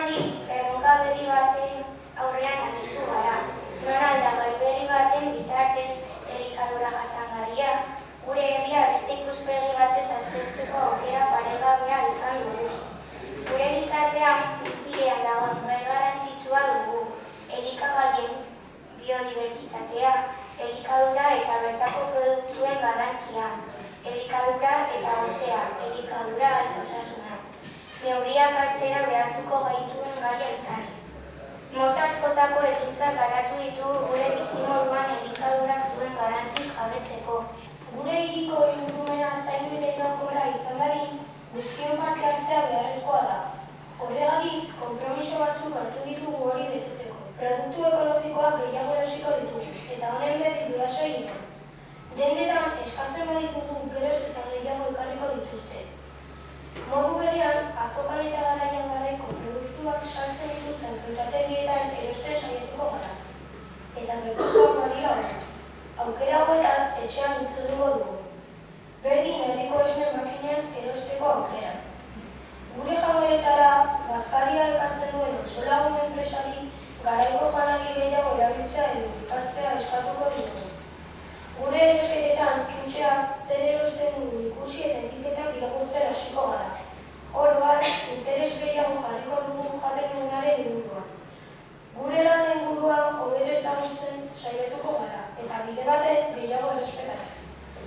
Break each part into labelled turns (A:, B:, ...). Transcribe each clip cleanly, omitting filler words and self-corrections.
A: aldiz, erronka berri baten aurrean aritu gara. Non aldagai berri baten bitartez elikadura jasangarria, gure herria beste ikuspegi batez aztertzeko aukera paregabea izan dugu. Gure gizartean pilean dagoen gai garrantzitsua dugu. Elikagaien biodibertsitatea, elikadura eta bertako produktuen garrantzia, elikadura eta gozea, elikadura eta osasuna. Neurriak hartzera behartuko gaituen gaia izan. Mota askotako ekintzak garatu ditugu gure bizimoduan elikadurak duen garrantziz jabetzeko. Gure hiriko ingurumena zaindu eta iraunkorra izan dadin, guztion parte hartzea beharrezkoa da. Horregatik, konpromiso batzuk hartu ditugu hori betetzeko. Produktu ekologikoak gehiago erosiko ditugu, eta honen berri guraso egin. Dendetan, eskatzen baditugu geroz eta gehiago ekarriko dituzte. Modu berean, azokan eta garaian garaiko produktuak sartzen dituzten frutategietan erosten saiatuko gara. Eta gertukoak badira hori. Aukera hauetaz etxean itzuliko dugu. Berdin herriko esne makinean erosteko aukera. Gure jangeletara, bazkaria ekartzen duen osolagun enpresari, garaiko janari gehiago erabiltzea edo hartzea eskatuko dugu. Gure erosketetan txutxeak zer erosten dugu ikusi eta etiketak irakurtzen hasiko gara. Oro bat, interes gehiago jarriko dugu jaten dugunaren inguruan. Gure lan ingurua hobeto ezagutzen saiatuko gara, eta bide batez gehiago errespetatzen.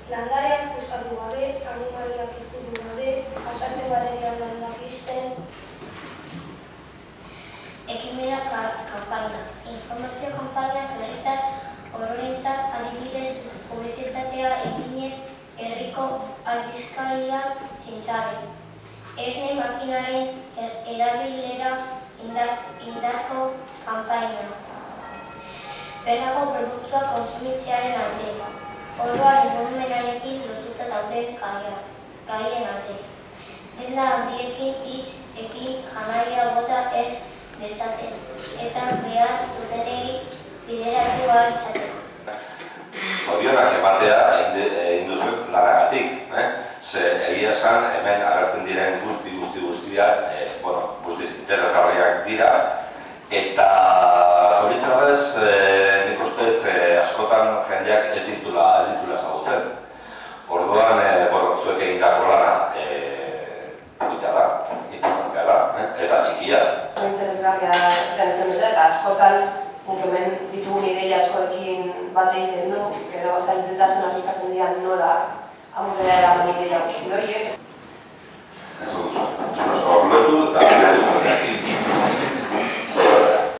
A: Landareak puskatu gabe, animaliak izutu gabe, pasatzen garenean landak isten.
B: Ekimena kanpaina. Informazio kanpainak herritar ororentzat adibidez publizitatea eginez herriko aldizkaria txintxarri. Esne makinaren erabilera indarko kanpaina. Bertako produktuak kontsumitzearen alde. Oroaren ingurumenarekin lotuta dauden gaien alde. Denda handiekin hitz egin janaria bota ez dezaten, eta behar dutenei bideratu ahal izateko.
C: Zorionak ematea egin duzuek lanagatik. Ze egia esan hemen agertzen diren guztiak guztiz interesgarriak dira. Eta zoritxarrez nik uste askotan jendeak ez ditula ezagutzen. Orduan, zuek egindako lana importantea da, ez da txikia.
D: Interesgarria egiten dute eta askotan hemen ditugun ideia askorekin bat egiten du, gero zailtasunak izaten dira nola aurrera eraman ideia guzti horiek.
C: Oso horretu eta